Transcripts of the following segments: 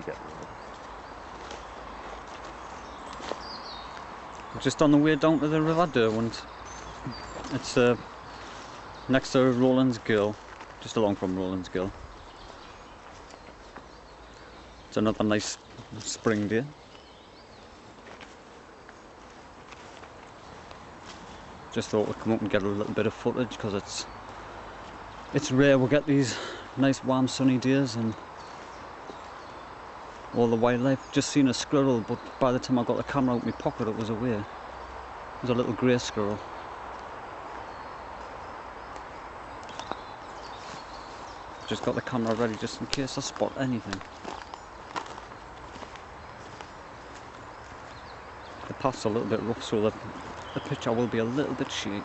you get rid of it. Just on the way down to the River Derwent. It's next to Rowland's Gill, just along from Rowland's Gill. It's another nice spring day. Just thought we'd come up and get a little bit of footage because it's rare we get these nice warm sunny days and all the wildlife. Just seen a squirrel, but by the time I got the camera out of my pocket it was away. It was a little grey squirrel. Just got the camera ready just in case I spot anything. The path's a little bit rough, so the picture will be a little bit shaky.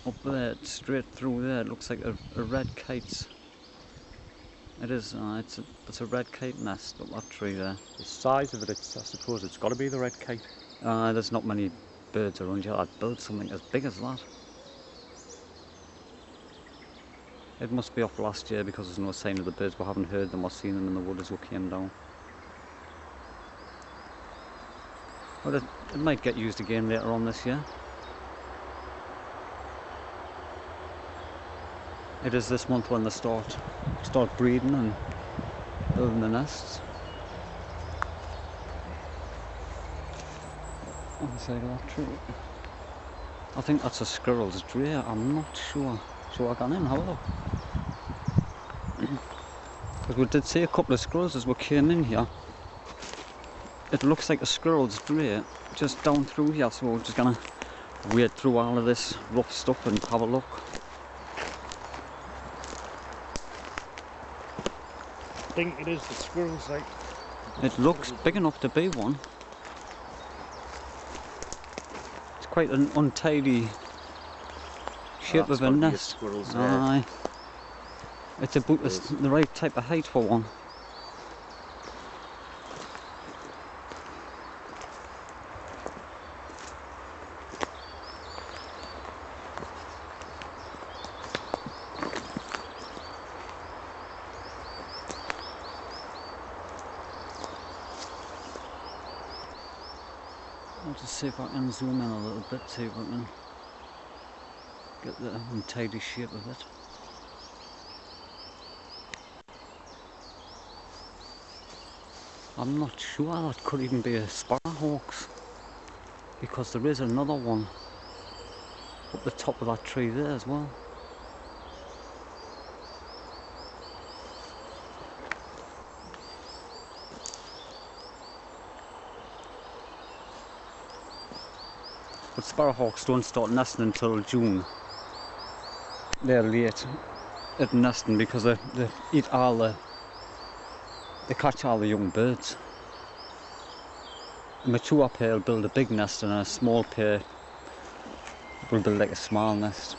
Up there, straight through there, it looks like a red kite's. It is, it's a red kite nest up that tree there. The size of it, I suppose it's got to be the red kite. There's not many birds around here. I'd build something as big as that. It must be off last year because there's no sign of the birds. We haven't heard them or seen them in the wood as we came down. But it might get used again later on this year. It is this month when they start breeding and building the nests. On the side of that tree. I think that's a squirrel's dray, I'm not sure. So I can in, have a look. Because we did see a couple of squirrels as we came in here. It looks like a squirrel's dray just down through here, so we're just gonna wade through all of this rough stuff and have a look. I think it is the squirrel's like. It looks big enough to be one. It's quite an untidy shape of a nest. Aye. It's about the right type of height for one. I'll just see if I can zoom in a little bit, see if I can get the untidy shape of it. I'm not sure, that could even be a sparrowhawk's, because there is another one up the top of that tree there as well. But sparrowhawks don't start nesting until June. They're late at nesting because they eat they catch all the young birds. A mature pair will build a big nest and a small pair will build like a small nest.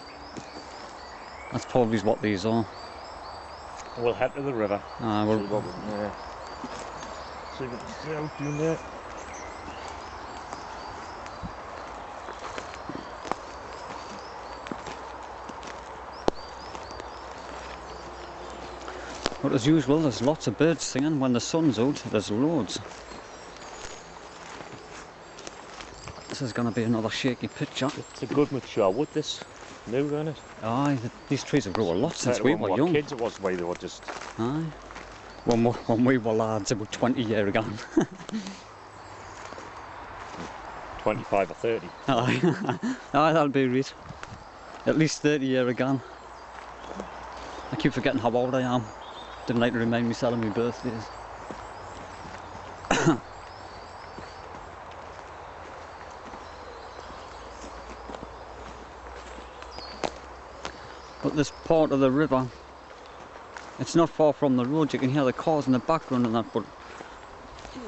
That's probably what these are. We'll head to the river. See what it's out doing there. But as usual, there's lots of birds singing. When the sun's out, there's loads. This is going to be another shaky picture. It's a good mature wood, this. New, isn't it? Aye, these trees have grown a lot since we were young. Kids it was the way they were just... Aye. When we were lads, about 20 years ago. 25 or 30. Aye. Aye, that'll be right. At least 30 years ago. I keep forgetting how old I am. Didn't like to remind myself of my birthdays. But this part of the river, it's not far from the road. You can hear the cars in the background and that, but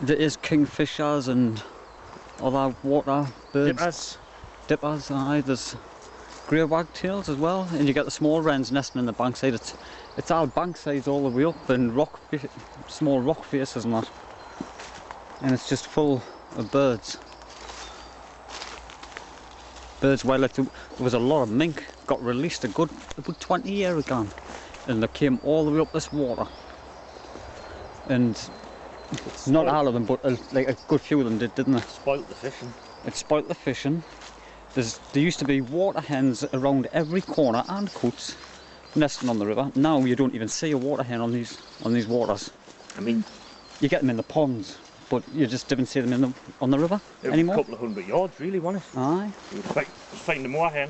there is kingfishers and other water birds. Dippers, aye. There's grey wagtails as well, and you get the small wrens nesting in the bankside. It's all bank sides all the way up and small rock faces and that. And it's just full of birds. Birds, well, there was a lot of mink got released about 20 years ago, and they came all the way up this water. And not all of them, but like a good few of them did, didn't they? Spoilt the fishing. It spoilt the fishing. There used to be water hens around every corner and coots nesting on the river. Now you don't even see a water hen on these waters. I mean, you get them in the ponds, but you just didn't see them on the river anymore. A couple of 100 yards, really, wasn't it? Aye. You would find a moor hen.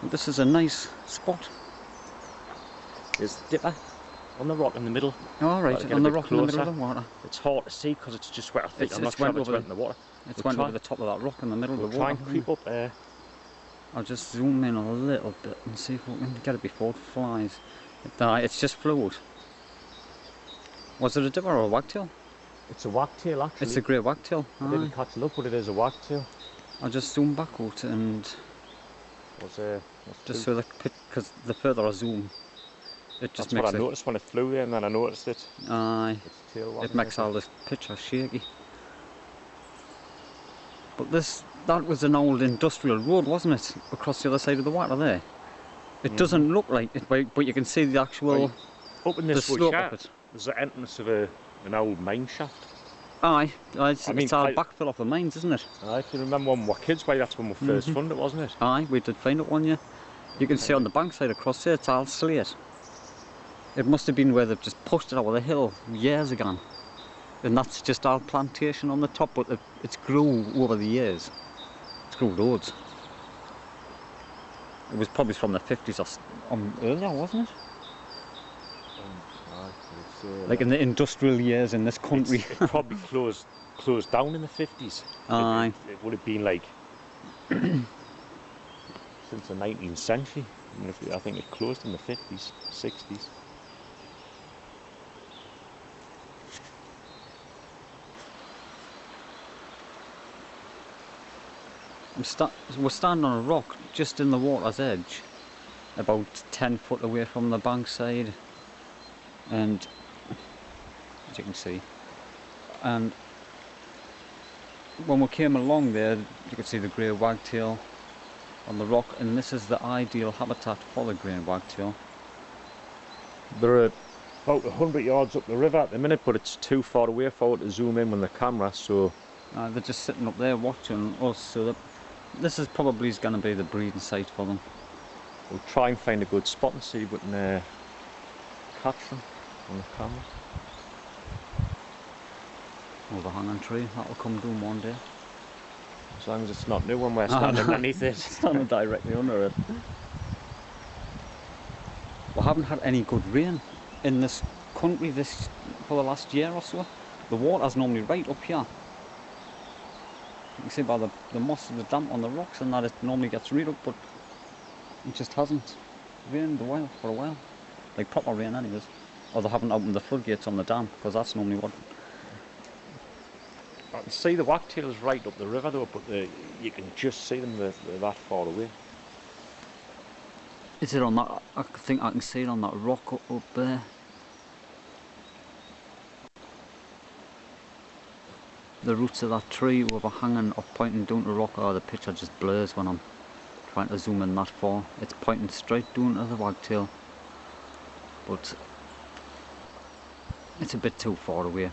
This is a nice spot. There's the dipper on the rock in the middle. All right, on the rock in the middle of the water. It's hard to see because it's just wet. I think I'm not sure if it's wet in the water. It's went over the top of that rock in the middle of the water. Try and creep up there. I'll just zoom in a little bit and see if we can get it before it flies. It's just float. Was it a dipper or a wagtail? It's a wagtail, actually. It's a grey wagtail. I didn't catch a look, but it is a wagtail. I'll just zoom back out and just so because the further I zoom, it just makes what I noticed when it flew there, and then I noticed it. Aye. It makes all this picture shaky. But that was an old industrial road, wasn't it? Across the other side of the water there. It doesn't look like it, but you can see the actual up in this slope of it. There's the entrance of an old mine shaft. Aye, it's all backfill off the mines, isn't it? Aye, if you remember when we were kids, that's when we first found it, wasn't it? Aye, we did find it one year. You can see on the bankside across there, it's all slate. It must have been where they've just pushed it out of the hill years ago. And that's just all plantation on the top, but it's grew over the years. It's grew loads. It was probably from the 50s or earlier, wasn't it? Like in the industrial years in this country. It probably closed down in the 50s. Aye. It would have been like since the 19th century. I think it closed in the 50s, 60s. We're standing on a rock just in the water's edge, about 10 foot away from the bankside, and as you can see, and when we came along there you could see the grey wagtail on the rock, and this is the ideal habitat for the grey wagtail. They're about 100 yards up the river at the minute, but it's too far away for it to zoom in with the camera, so they're just sitting up there watching us, so this is probably going to be the breeding site for them. We'll try and find a good spot and see if we can catch them on the camera. Overhanging tree, that'll come down one day. As long as it's not new when we're standing underneath it. Standing directly under it. We haven't had any good rain in this country for the last year or so. The water's normally right up here. You can see by the moss and the damp on the rocks and that it normally gets right up, but it just hasn't rained for a while. Like proper rain anyways. Or they haven't opened the floodgates on the dam, because that's normally what... I can see the wagtails right up the river though, but you can just see them, they're that far away. Is it on that? I think I can see it on that rock up there. The roots of that tree overhanging or pointing down to the rock. Oh, the picture just blurs when I'm trying to zoom in that far. It's pointing straight down to the wagtail, but it's a bit too far away.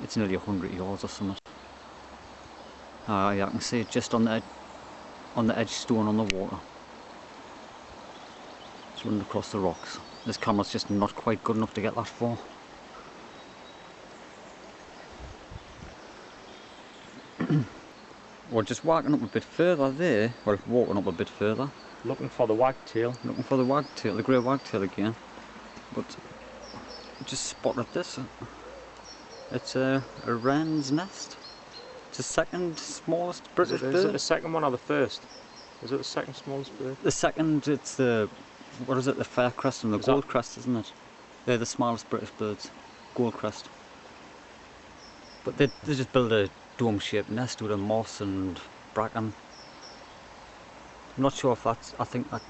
It's nearly 100 yards or something. Yeah, I can see it just on the edge stone on the water. It's running across the rocks. This camera's just not quite good enough to get that far. We're just walking up a bit further there. Well, walking up a bit further. Looking for the wagtail. Looking for the wagtail, the grey wagtail again. But I just spotted this. It's a wren's nest. It's the second smallest British bird. Is it the second one or the first? Is it the second smallest bird? The second, it's the, what is it, the fair crest and the gold crest, isn't it? They're the smallest British birds, gold crest. But they just build a dome-shaped nest with a moss and bracken. I'm not sure if that's, I think that...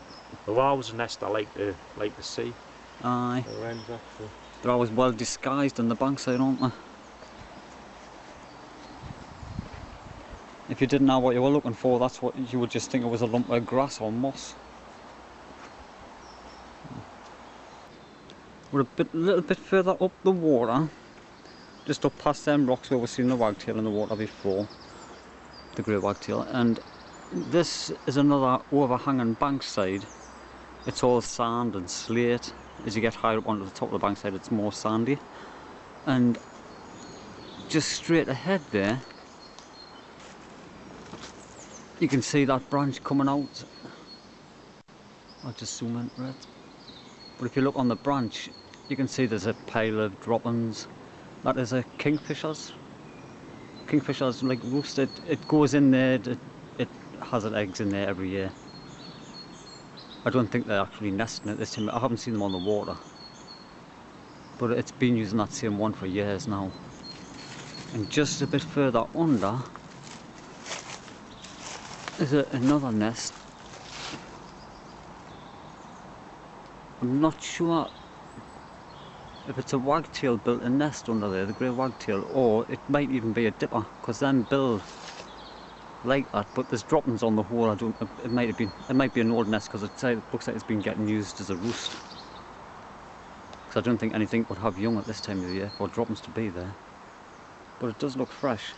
The owl's nest I like to see. Aye. The wrens actually. They're always well disguised on the bankside, aren't they? If you didn't know what you were looking for, that's what you would just think it was, a lump of grass or moss. We're a little bit further up the water, just up past them rocks where we've seen the wagtail in the water before, the grey wagtail, and this is another overhanging bankside. It's all sand and slate. As you get higher up onto the top of the bankside, it's more sandy, and just straight ahead there you can see that branch coming out. I'll just zoom into it. But if you look on the branch, you can see there's a pile of droppings. That is a kingfisher's. Kingfisher's like roosted. It goes in there. It has its eggs in there every year. I don't think they're actually nesting at this time. I haven't seen them on the water. But it's been using that same one for years now. And just a bit further under is another nest. I'm not sure if it's a wagtail built a nest under there, the grey wagtail, or it might even be a dipper, because them build like that. But there's droppings on the hole. It might be an old nest, because it looks like it's been getting used as a roost. Because I don't think anything would have young at this time of the year for droppings to be there. But it does look fresh.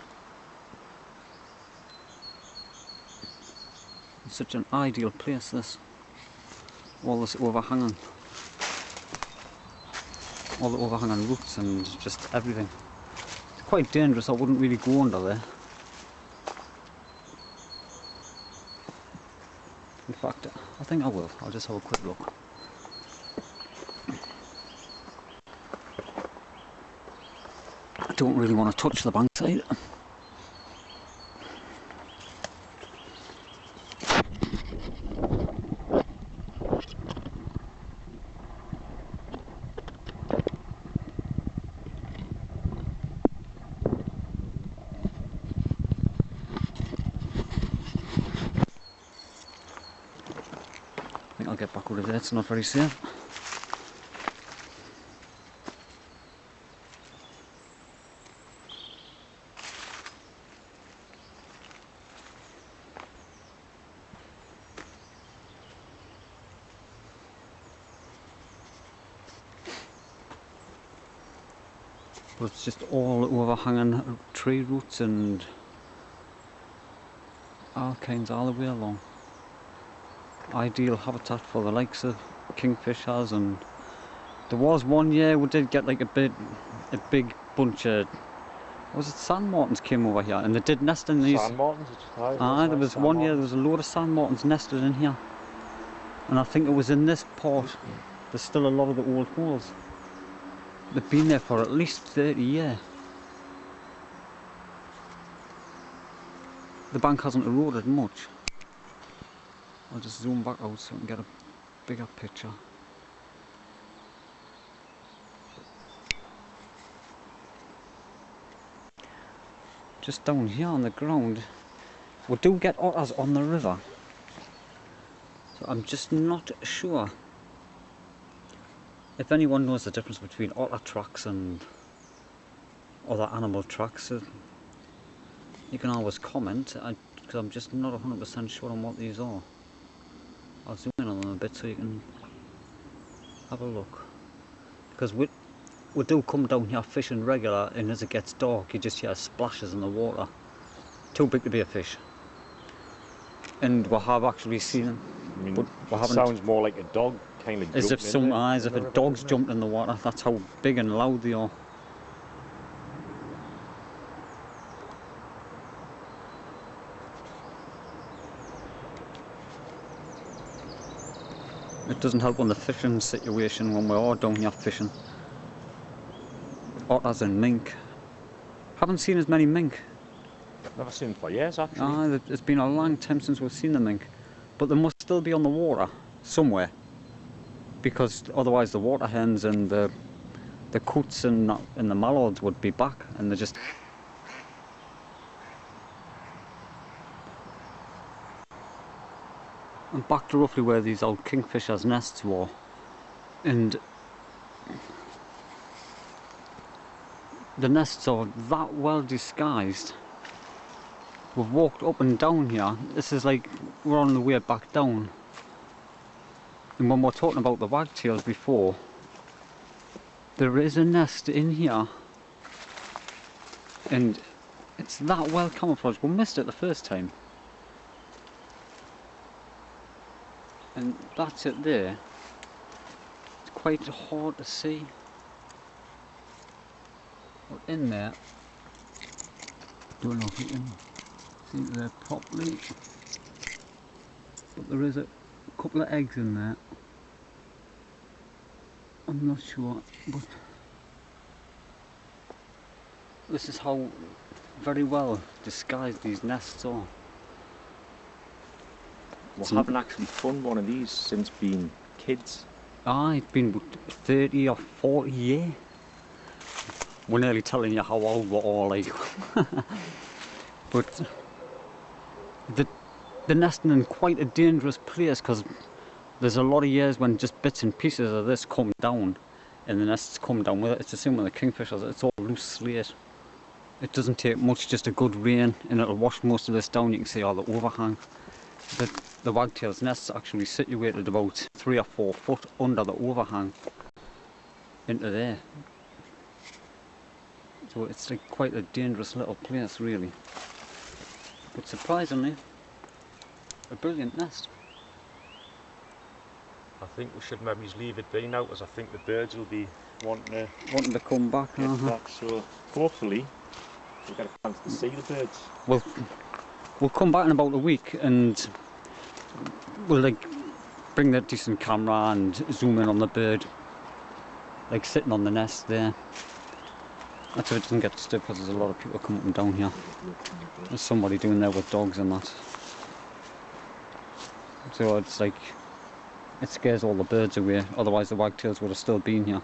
It's such an ideal place, this. All this overhanging. All the overhanging roots and just everything. It's quite dangerous. I wouldn't really go under there. In fact, I think I will. I'll just have a quick look. I don't really want to touch the bankside. I think I'll get back over there. It's not very safe. But it's just all overhanging tree roots and all kinds all the way along. Ideal habitat for the likes of kingfishers. And there was one year we did get like a big bunch of, was it sand martins came over here, and they did nest in these. Sand martins? Aye, there was one year there was a load of sand martins nested in here, and I think it was in this part. There's still a lot of the old holes. They've been there for at least 30 years. The bank hasn't eroded much. I'll just zoom back out so I can get a bigger picture. Just down here on the ground, we do get otters on the river. So I'm just not sure if anyone knows the difference between otter tracks and other animal tracks. You can always comment, because I'm just not 100% sure on what these are. I'll zoom in on them a bit so you can have a look. Because we do come down here fishing regular, and as it gets dark you just hear splashes in the water. Too big to be a fish. And we have actually seen them. I mean, but we haven't. Sounds more like a dog kind of As if some eyes, if a dog's jumped in the water, that's how big and loud they are. It doesn't help on the fishing situation when we are down here fishing. Otters and mink. Haven't seen as many mink. Never seen them for years actually. Ah, it's been a long time since we've seen the mink. But they must still be on the water somewhere. Because otherwise the water hens and the coots and the mallards would be back, and they're just... I'm back to roughly where these old kingfishers' nests were, and the nests are that well disguised. We've walked up and down here. This is like we're on the way back down. And when we're talking about the wagtails before, there is a nest in here, and it's that well camouflaged. We missed it the first time. And that's it there. It's quite hard to see. But in there, don't know if you can see it there properly, but there is a couple of eggs in there. I'm not sure, but this is how very well disguised these nests are. We haven't actually done one of these since being kids. It's been 30 or 40 years. We're nearly telling you how old we're all like. But the nesting in quite a dangerous place, because there's a lot of years when just bits and pieces of this come down and the nests come down with it. It's the same with the kingfishers, it's all loose slate. It doesn't take much, just a good rain and it'll wash most of this down. You can see all the overhang. The wagtail's nest's actually situated about 3 or 4 foot under the overhang into there. So it's like quite a dangerous little place really. But surprisingly, a brilliant nest. I think we should maybe leave it be now, because I think the birds will be wanting to come back. Get back, so hopefully we'll get a chance to see the birds. We'll come back in about a week and we'll like bring the decent camera and zoom in on the bird, like sitting on the nest there. That's if it doesn't get disturbed, because there's a lot of people coming up and down here. There's somebody doing there with dogs and that. So it's like, it scares all the birds away, otherwise the wagtails would have still been here.